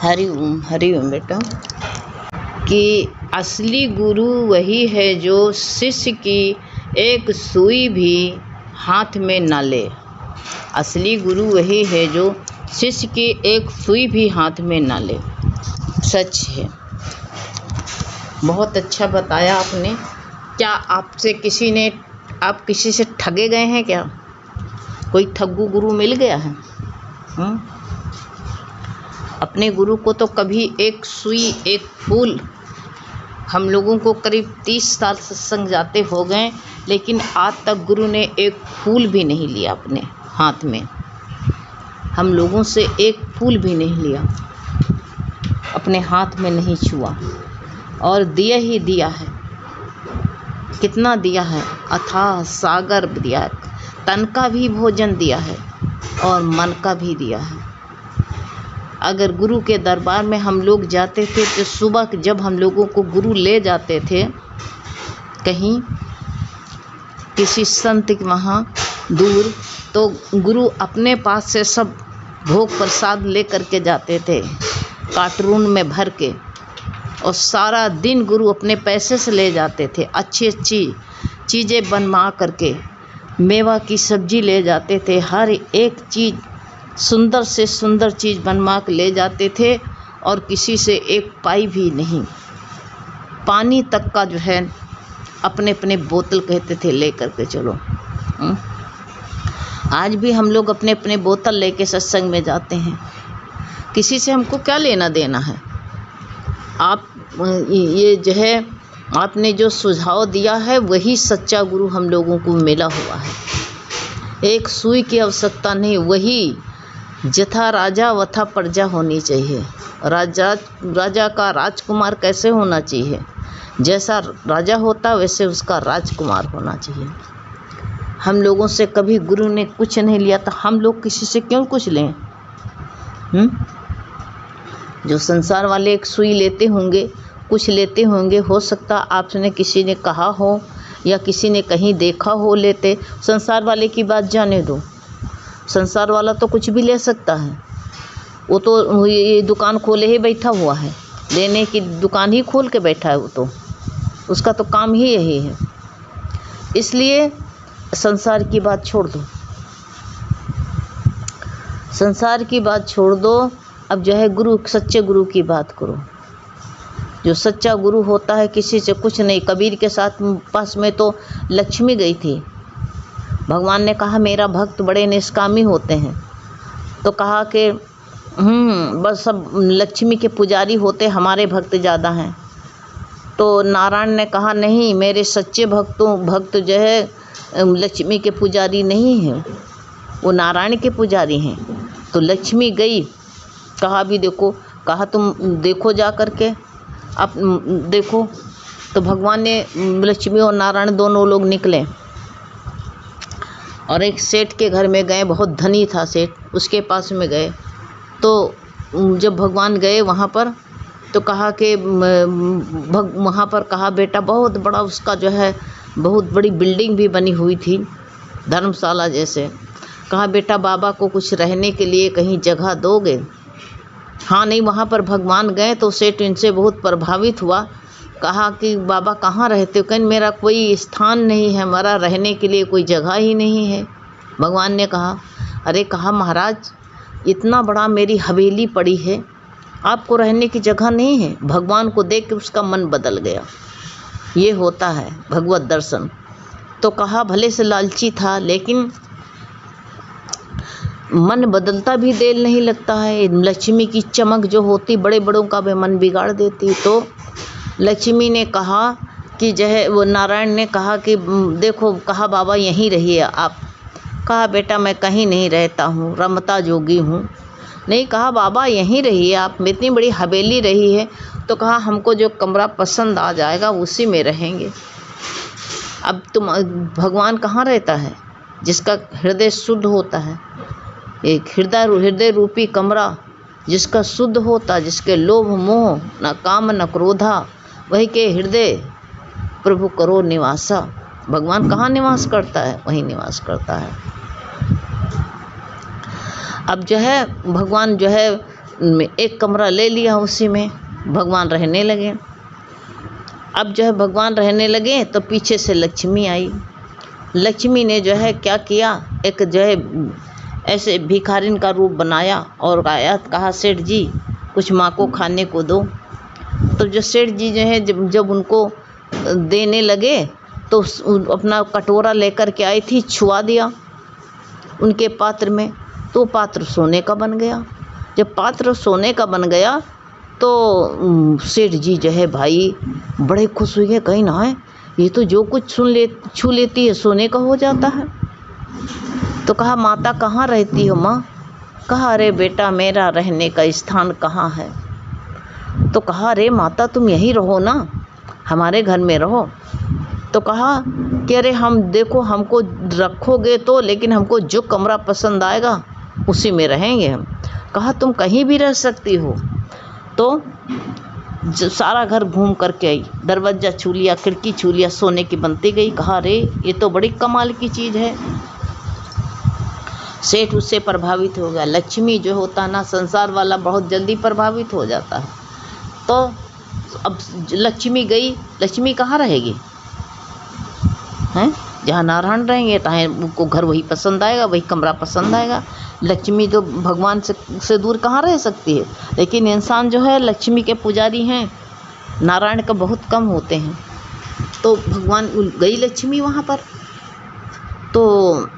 हरि ओम बेटा। कि असली गुरु वही है जो शिष्य की एक सुई भी हाथ में न ले। असली गुरु वही है जो शिष्य की एक सुई भी हाथ में न ले। सच है। बहुत अच्छा बताया आपने। क्या आप किसी से ठगे गए हैं क्या? कोई ठग्गू गुरु मिल गया है? अपने गुरु को तो कभी एक सुई एक फूल, हम लोगों को करीब 30 साल सत्संग जाते हो गए, लेकिन आज तक गुरु ने एक फूल भी नहीं लिया अपने हाथ में। हम लोगों से एक फूल भी नहीं लिया, अपने हाथ में नहीं छुआ, और दिया ही दिया है। कितना दिया है? अथाह सागर दिया है। तन का भी भोजन दिया है और मन का भी दिया है। अगर गुरु के दरबार में हम लोग जाते थे तो सुबह जब हम लोगों को गुरु ले जाते थे कहीं किसी संत के वहाँ दूर, तो गुरु अपने पास से सब भोग प्रसाद ले करके जाते थे कार्टून में भर के, और सारा दिन गुरु अपने पैसे से ले जाते थे। अच्छी अच्छी चीज़ें बनवा करके, मेवा की सब्जी ले जाते थे, हर एक चीज़ सुंदर से सुंदर चीज़ बनवा के ले जाते थे, और किसी से एक पाई भी नहीं। पानी तक का जो है अपने अपने बोतल कहते थे ले करके चलो। आज भी हम लोग अपने अपने बोतल लेके सत्संग में जाते हैं। किसी से हमको क्या लेना देना है? आप ये जो है आपने जो सुझाव दिया है वही सच्चा गुरु हम लोगों को मिला हुआ है। एक सुई की आवश्यकता नहीं, वही जथा राजा वथा प्रजा होनी चाहिए। राजा का राजकुमार कैसे होना चाहिए? जैसा राजा होता वैसे उसका राजकुमार होना चाहिए। हम लोगों से कभी गुरु ने कुछ नहीं लिया, तो हम लोग किसी से क्यों कुछ लें? जो संसार वाले एक सुई लेते होंगे, कुछ लेते होंगे, हो सकता आपने किसी ने कहा हो या किसी ने कहीं देखा हो लेते। संसार वाले की बात जाने दो, संसार वाला तो कुछ भी ले सकता है। वो तो ये दुकान खोले ही बैठा हुआ है, लेने की दुकान ही खोल के बैठा है। वो तो उसका तो काम ही यही है। इसलिए संसार की बात छोड़ दो, संसार की बात छोड़ दो। अब जो है गुरु, सच्चे गुरु की बात करो। जो सच्चा गुरु होता है किसी से कुछ नहीं। कबीर के साथ पास में तो लक्ष्मी गई थी। भगवान ने कहा मेरा भक्त बड़े निष्कामी होते हैं, तो कहा कि बस सब लक्ष्मी के पुजारी होते, हमारे भक्त ज़्यादा हैं। तो नारायण ने कहा नहीं, मेरे सच्चे भक्त जो है लक्ष्मी के पुजारी नहीं हैं, वो नारायण के पुजारी हैं। तो लक्ष्मी गई, कहा भी देखो, कहा तुम देखो जा करके, आप देखो। तो भगवान ने, लक्ष्मी और नारायण दोनों लोग निकले और एक सेठ के घर में गए। बहुत धनी था सेठ, उसके पास में गए। तो जब भगवान गए वहाँ पर, तो कहा कि वहाँ पर कहा बेटा, बहुत बड़ा उसका जो है बहुत बड़ी बिल्डिंग भी बनी हुई थी, धर्मशाला जैसे। कहा बेटा बाबा को कुछ रहने के लिए कहीं जगह दोगे? हाँ नहीं। वहाँ पर भगवान गए तो सेठ इनसे बहुत प्रभावित हुआ। कहा कि बाबा कहाँ रहते हो? कहीं मेरा कोई स्थान नहीं है, हमारा रहने के लिए कोई जगह ही नहीं है। भगवान ने कहा अरे, कहा महाराज इतना बड़ा मेरी हवेली पड़ी है, आपको रहने की जगह नहीं है? भगवान को देख के उसका मन बदल गया। ये होता है भगवत दर्शन। तो कहा भले से लालची था, लेकिन मन बदलता भी देर नहीं लगता है। लक्ष्मी की चमक जो होती बड़े बड़ों का भी मन बिगाड़ देती। तो लक्ष्मी ने कहा कि जो है, वो नारायण ने कहा कि देखो, कहा बाबा यहीं रहिए आप। कहा बेटा मैं कहीं नहीं रहता हूँ, रमता जोगी हूँ। नहीं, कहा बाबा यहीं रहिए आप, इतनी बड़ी हवेली रही है। तो कहा हमको जो कमरा पसंद आ जाएगा उसी में रहेंगे। अब तुम, भगवान कहाँ रहता है? जिसका हृदय शुद्ध होता है। एक हृदय रूपी कमरा जिसका शुद्ध होता, जिसके लोभ मोह न काम न क्रोधा, वही के हृदय प्रभु करो निवासा। भगवान कहाँ निवास करता है? वहीं निवास करता है। अब जो है भगवान जो है में एक कमरा ले लिया, उसी में भगवान रहने लगे। अब जो है भगवान रहने लगे तो पीछे से लक्ष्मी आई। लक्ष्मी ने जो है क्या किया, एक जो है ऐसे भिखारिन का रूप बनाया और आया, कहा सेठ जी कुछ माँ को खाने को दो। तो जो सेठ जी जो है जब उनको देने लगे तो अपना कटोरा लेकर के आई थी, छुआ दिया उनके पात्र में, तो पात्र सोने का बन गया। जब पात्र सोने का बन गया तो सेठ जी जो है भाई बड़े खुश हुए, कहीं ना है ये तो जो कुछ छू लेती है सोने का हो जाता है। तो कहा माता कहाँ रहती हो माँ? कहा अरे बेटा मेरा रहने का स्थान कहाँ है? तो कहा अरे माता तुम यहीं रहो ना, हमारे घर में रहो। तो कहा कि अरे हम देखो हमको रखोगे तो, लेकिन हमको जो कमरा पसंद आएगा उसी में रहेंगे हम। कहा तुम कहीं भी रह सकती हो। तो सारा घर घूम करके आई, दरवाज़ा छू लिया, खिड़की छू लिया, सोने की बनती गई। कहा अरे ये तो बड़ी कमाल की चीज़ है। सेठ उससे प्रभावित हो गया। लक्ष्मी जो होता है ना संसार वाला, बहुत जल्दी प्रभावित हो जाता है। तो अब लक्ष्मी गई, लक्ष्मी कहाँ रहेगी हैं? जहाँ नारायण रहेंगे तहाँ उनको घर वही पसंद आएगा, वही कमरा पसंद आएगा। लक्ष्मी तो भगवान से दूर कहाँ रह सकती है। लेकिन इंसान जो है लक्ष्मी के पुजारी हैं, नारायण का बहुत कम होते हैं। तो भगवान गई लक्ष्मी वहाँ पर, तो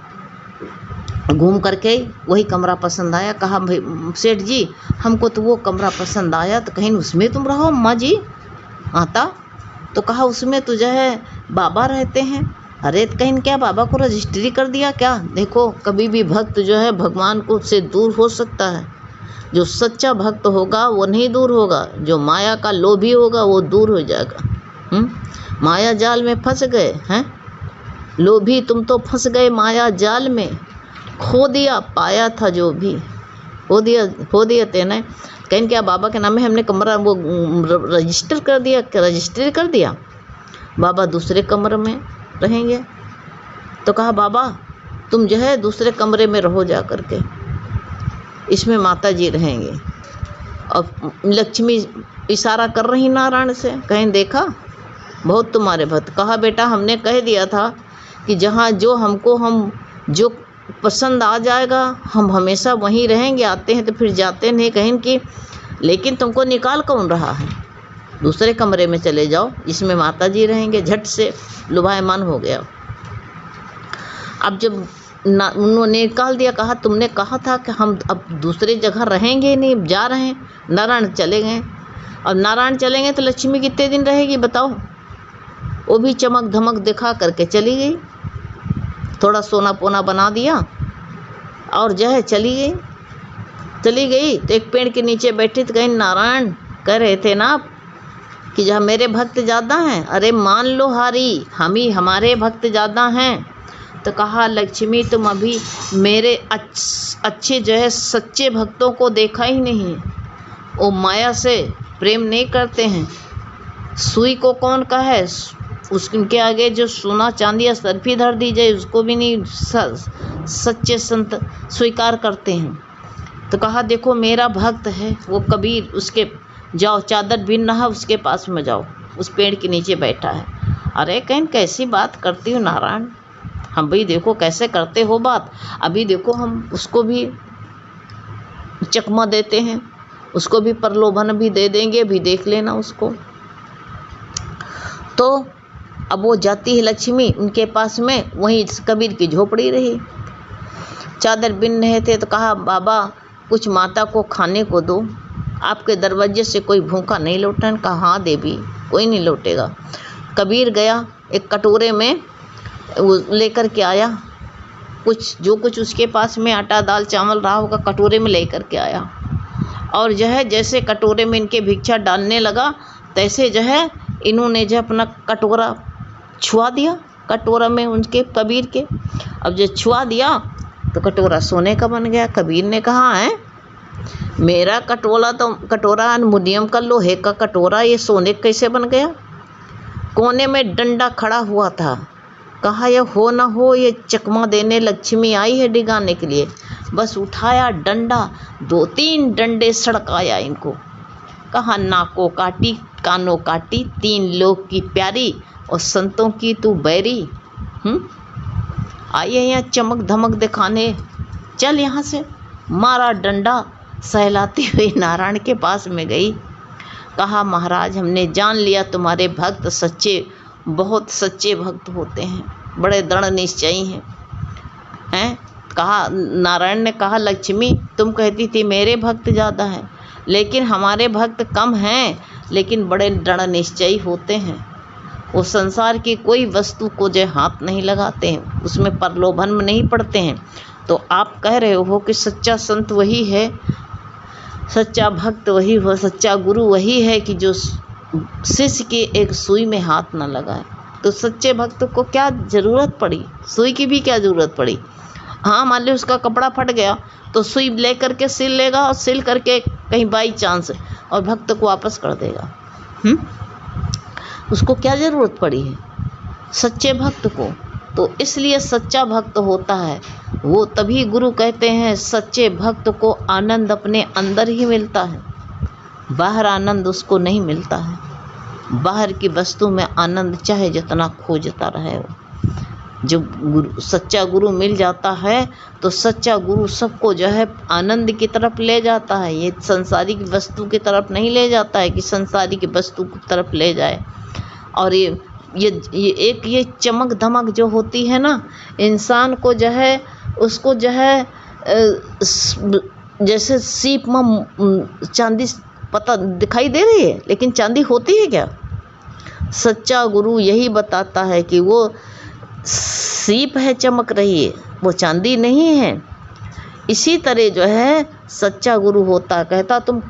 घूम करके वही कमरा पसंद आया। कहा भाई सेठ जी हमको तो वो कमरा पसंद आया, तो कहीं उसमें तुम रहो अम्मा जी आता। तो कहा उसमें तो जो है बाबा रहते हैं। अरे कहीं क्या बाबा को रजिस्ट्री कर दिया क्या? देखो कभी भी भक्त जो है भगवान को से दूर हो सकता है। जो सच्चा भक्त होगा वो नहीं दूर होगा, जो माया का लोभी होगा वो दूर हो जाएगा। माया जाल में फंस गए हैं लोभी, तुम तो फंस गए माया जाल में, खो दिया पाया था जो भी, खो दिया तेने। कहीं क्या बाबा के नाम में हमने कमरा वो रजिस्टर कर दिया, रजिस्ट्री कर दिया, बाबा दूसरे कमरे में रहेंगे। तो कहा बाबा तुम जो है दूसरे कमरे में रहो जा करके, इसमें माता जी रहेंगे। और लक्ष्मी इशारा कर रही नारायण से, कहीं देखा बहुत तुम्हारे भक्त। कहा बेटा हमने कह दिया था कि जहाँ जो हमको हम जो पसंद आ जाएगा हम हमेशा वहीं रहेंगे, आते हैं तो फिर जाते नहीं कहीं की। लेकिन तुमको निकाल कौन रहा है, दूसरे कमरे में चले जाओ, इसमें माता जी रहेंगे। झट से लुभायमान हो गया। अब जब उन्होंने निकाल दिया, कहा तुमने कहा था कि हम अब दूसरे जगह रहेंगे नहीं, जा रहे हैं। नारायण चले गए। और नारायण चले गए तो लक्ष्मी कितने दिन रहेगी बताओ? वो भी चमक धमक दिखा करके चली गई, थोड़ा सोना पोना बना दिया और जो है चली गई। तो एक पेड़ के नीचे बैठी तो कहीं नारायण कह रहे थे ना कि जहाँ मेरे भक्त ज़्यादा हैं, अरे मान लो हारी, हमारे भक्त ज़्यादा हैं। तो कहा लक्ष्मी तुम अभी मेरे अच्छे जो है सच्चे भक्तों को देखा ही नहीं, वो माया से प्रेम नहीं करते हैं। सुई को कौन कहे, उसके आगे जो सोना चांदी सर्फी धर दी जाए उसको भी नहीं सच्चे संत स्वीकार करते हैं। तो कहा देखो मेरा भक्त है वो कबीर, उसके जाओ चादर भी ना उसके पास में जाओ, उस पेड़ के नीचे बैठा है। अरे कहीं कैसी बात करती हो नारायण, हम भी देखो कैसे करते हो बात। अभी देखो हम उसको भी चकमा देते हैं, उसको भी प्रलोभन भी दे देंगे, भी देख लेना उसको। तो अब वो जाती है लक्ष्मी उनके पास में, वहीं कबीर की झोपड़ी रही। चादर बिन रहे थे तो कहा बाबा कुछ माता को खाने को दो, आपके दरवाजे से कोई भूखा नहीं लौटा। कहा हाँ देवी कोई नहीं लौटेगा। कबीर गया एक कटोरे में वो लेकर के आया, जो कुछ उसके पास में आटा दाल चावल रहा होगा कटोरे में लेकर के आया। और जो है जैसे कटोरे में इनके भिक्षा डालने लगा तैसे जो है इन्होंने जो अपना कटोरा छुआ दिया, कटोरा में उनके कबीर के। अब जो छुआ दिया तो कटोरा सोने का बन गया। कबीर ने कहा है मेरा कटोरा एल्युमिनियम का लोहे का कटोरा, ये सोने कैसे बन गया? कोने में डंडा खड़ा हुआ था। कहा यह हो ना हो ये चकमा देने लक्ष्मी आई है डिगाने के लिए। बस उठाया डंडा, 2-3 डंडे सड़काया इनको। कहा नाको काटी कानो काटी, 3 लोग की प्यारी और संतों की तू बैरी। आई है यहाँ चमक धमक दिखाने, चल यहाँ से। मारा डंडा, सहलाती हुई नारायण के पास में गई। कहा महाराज हमने जान लिया तुम्हारे भक्त सच्चे, बहुत सच्चे भक्त होते हैं, बड़े दृढ़ निश्चयी हैं। कहा नारायण ने कहा लक्ष्मी तुम कहती थी मेरे भक्त ज़्यादा हैं, लेकिन हमारे भक्त कम हैं, लेकिन बड़े दृढ़ निश्चयी होते हैं। वो संसार की कोई वस्तु को जो हाथ नहीं लगाते हैं, उसमें प्रलोभन में नहीं पड़ते हैं। तो आप कह रहे हो कि सच्चा संत वही है, सच्चा भक्त वही हो, सच्चा गुरु वही है कि जो शिष्य की एक सुई में हाथ न लगाए। तो सच्चे भक्त को क्या ज़रूरत पड़ी, सुई की भी क्या ज़रूरत पड़ी। हाँ मान ली उसका कपड़ा फट गया तो सुई ले करके सिल लेगा और सिल करके कहीं बाई चांस और भक्त को वापस कर देगा। उसको क्या ज़रूरत पड़ी है सच्चे भक्त को। तो इसलिए सच्चा भक्त होता है वो, तभी गुरु कहते हैं सच्चे भक्त को आनंद अपने अंदर ही मिलता है, बाहर आनंद उसको नहीं मिलता है। बाहर की वस्तु में आनंद चाहे जितना खोजता रहे हो, जब गुरु सच्चा गुरु मिल जाता है तो सच्चा गुरु सबको जो है आनंद की तरफ ले जाता है। ये संसारिक वस्तु की तरफ नहीं ले जाता है कि संसारिक वस्तु की तरफ ले जाए। और ये चमक धमक जो होती है ना, इंसान को जो है उसको जो है जैसे सीप में चांदी पता दिखाई दे रही है, लेकिन चांदी होती है क्या। सच्चा गुरु यही बताता है कि वो सीप है चमक रही है, वो चांदी नहीं है। इसी तरह जो है सच्चा गुरु होता, कहता तुम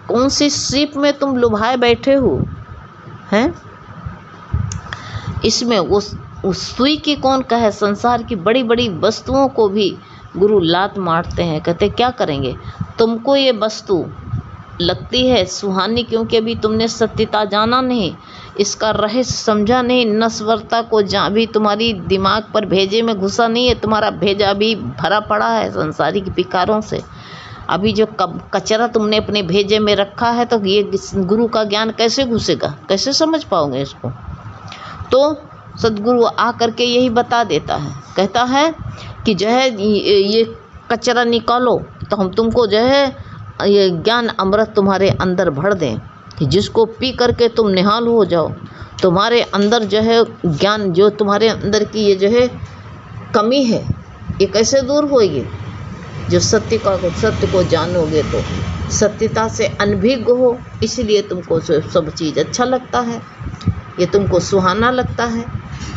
कौन सी सीप में तुम लुभाए बैठे हो हैं। इसमें उस सुई की कौन कहे। संसार की बड़ी बड़ी वस्तुओं को भी गुरु लात मारते हैं, कहते क्या करेंगे। तुमको ये वस्तु लगती है सुहानी क्योंकि अभी तुमने सत्यता जाना नहीं, इसका रहस्य समझा नहीं, नस्वरता को अभी तुम्हारी दिमाग पर भेजे में घुसा नहीं है, तुम्हारा भेजा अभी भरा पड़ा है संसारिक विकारों से। अभी जो कचरा तुमने अपने भेजे में रखा है, तो ये गुरु का ज्ञान कैसे घुसेगा, कैसे समझ पाओगे इसको। तो सदगुरु आ करके यही बता देता है, कहता है कि जो है ये कचरा निकालो तो हम तुमको जो है ये ज्ञान अमृत तुम्हारे अंदर भर दें कि जिसको पी करके तुम निहाल हो जाओ। तुम्हारे अंदर जो है ज्ञान, जो तुम्हारे अंदर की ये जो है कमी है, ये कैसे दूर होगी। जो सत्य को जानोगे तो सत्यता से अनभिज्ञ हो, इसलिए तुमको सब चीज़ अच्छा लगता है, ये तुमको सुहाना लगता है।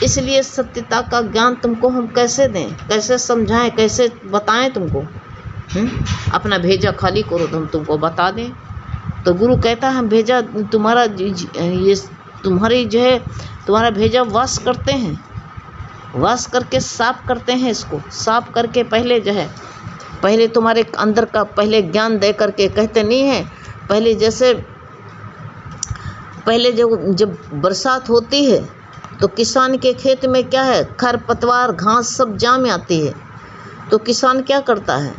इसलिए सत्यता का ज्ञान तुमको हम कैसे दें, कैसे समझाएं, कैसे बताएं तुमको। अपना भेजा खाली करो तो हम तुमको बता दें। तो गुरु कहता है हम भेजा तुम्हारा ये तुम्हारी जो है तुम्हारा भेजा वाश करते हैं, वाश करके साफ करते हैं। इसको साफ करके पहले जो है पहले तुम्हारे अंदर का पहले ज्ञान दे करके कहते नहीं है। पहले जैसे पहले जब बरसात होती है तो किसान के खेत में क्या है, खरपतवार घास सब जाम आती है। तो किसान क्या करता है,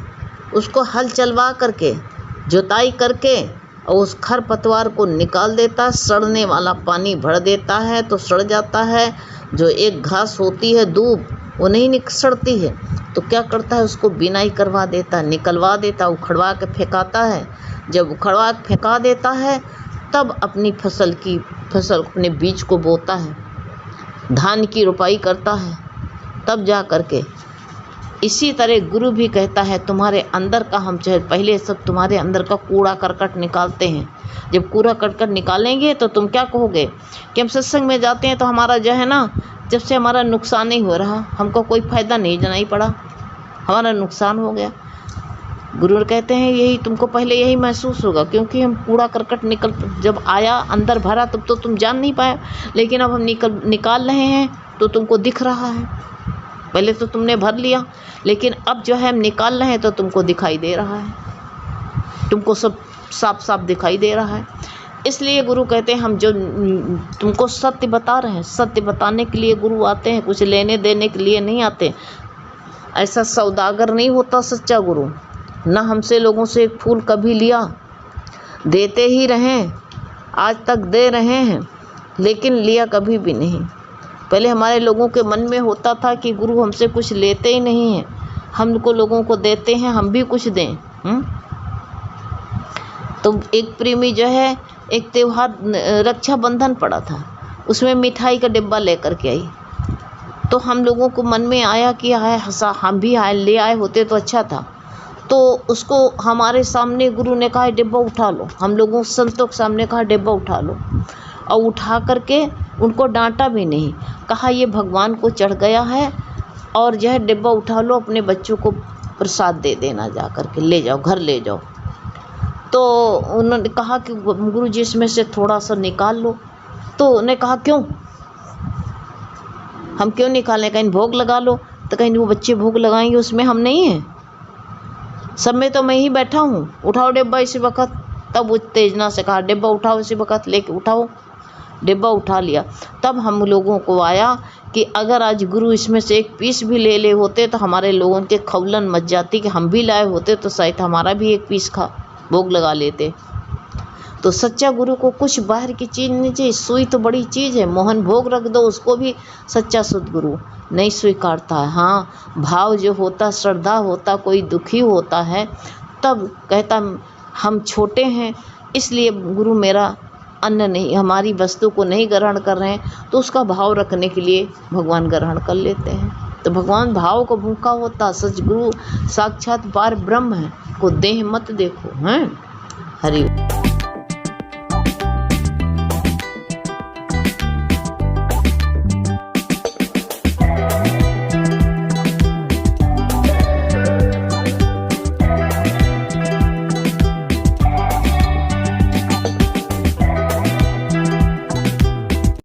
उसको हल चलवा करके जुताई करके और उस खरपतवार को निकाल देता है, सड़ने वाला पानी भर देता है तो सड़ जाता है। जो एक घास होती है दूब, वो नहीं सड़ती है, तो क्या करता है उसको बिनाई करवा देता है, निकलवा देता, उखड़वा के फेंकाता है। जब उखड़वा के फेंका देता है तब अपनी फसल अपने बीज को बोता है, धान की रुपाई करता है, तब जा करके। इसी तरह गुरु भी कहता है तुम्हारे अंदर का हम चाहे पहले सब तुम्हारे अंदर का कूड़ा करकट निकालते हैं। जब कूड़ा करकट निकालेंगे तो तुम क्या कहोगे कि हम सत्संग में जाते हैं तो हमारा जो है ना, जब से हमारा नुकसान नहीं हो रहा, हमको कोई फ़ायदा नहीं जनाई पड़ा, हमारा नुकसान हो गया। गुरु कहते हैं यही तुमको पहले यही महसूस होगा, क्योंकि हम कूड़ा करकट जब आया अंदर भरा तब तो तुम जान नहीं पाए, लेकिन अब हम निकाल रहे हैं तो तुमको दिख रहा है। पहले तो तुमने भर लिया, लेकिन अब जो है हम निकाल रहे हैं तो तुमको दिखाई दे रहा है, तुमको सब साफ साफ दिखाई दे रहा है। इसलिए गुरु कहते हैं हम जो तुमको सत्य बता रहे हैं, सत्य बताने के लिए गुरु आते हैं, कुछ लेने देने के लिए नहीं आते। ऐसा सौदागर नहीं होता सच्चा गुरु। ना हमसे लोगों से एक फूल कभी लिया, देते ही रहें, आज तक दे रहे हैं, लेकिन लिया कभी भी नहीं। पहले हमारे लोगों के मन में होता था कि गुरु हमसे कुछ लेते ही नहीं हैं, हमको लोगों को देते हैं, हम भी कुछ दें। तो एक प्रेमी जो है, एक त्योहार रक्षाबंधन पड़ा था, उसमें मिठाई का डिब्बा लेकर के आई। तो हम लोगों को मन में आया कि हाय हंसा, हम भी आए ले आए होते तो अच्छा था। तो उसको हमारे सामने गुरु ने कहा डिब्बा उठा लो, हम लोगों संतों के सामने कहा डिब्बा उठा लो, और उठा करके उनको डांटा भी नहीं, कहा ये भगवान को चढ़ गया है और यह डिब्बा उठा लो, अपने बच्चों को प्रसाद दे देना, जा करके ले जाओ, घर ले जाओ। तो उन्होंने कहा कि गुरु जी इसमें से थोड़ा सा निकाल लो। तो उन्होंने कहा क्यों, हम क्यों निकालें, कहीं भोग लगा लो। तो कहीं वो बच्चे भोग लगाएंगे, उसमें हम नहीं हैं, सब में तो मैं ही बैठा हूँ, उठाओ डिब्बा इसी वक्त। तब उत्तेजना से कहा डिब्बा उठाओ इसी वक्त, लेके उठाओ। डिब्बा उठा लिया। तब हम लोगों को आया कि अगर आज गुरु इसमें से एक पीस भी ले ले होते तो हमारे लोगों के खौलन मच जाती, कि हम भी लाए होते तो शायद हमारा भी एक पीस खा भोग लगा लेते। तो सच्चा गुरु को कुछ बाहर की चीज़ नहीं चाहिए। सुई तो बड़ी चीज़ है, मोहन भोग रख दो, उसको भी सच्चा शुद्ध गुरु नहीं स्वीकारता है। हाँ, भाव जो होता, श्रद्धा होता, कोई दुखी होता है, तब कहता हम छोटे हैं इसलिए गुरु मेरा अन्न नहीं, हमारी वस्तु को नहीं ग्रहण कर रहे हैं, तो उसका भाव रखने के लिए भगवान ग्रहण कर लेते हैं। तो भगवान भाव को भूखा होता, सच गुरु साक्षात पार ब्रह्म है, को देह मत देखो। हैं हरि।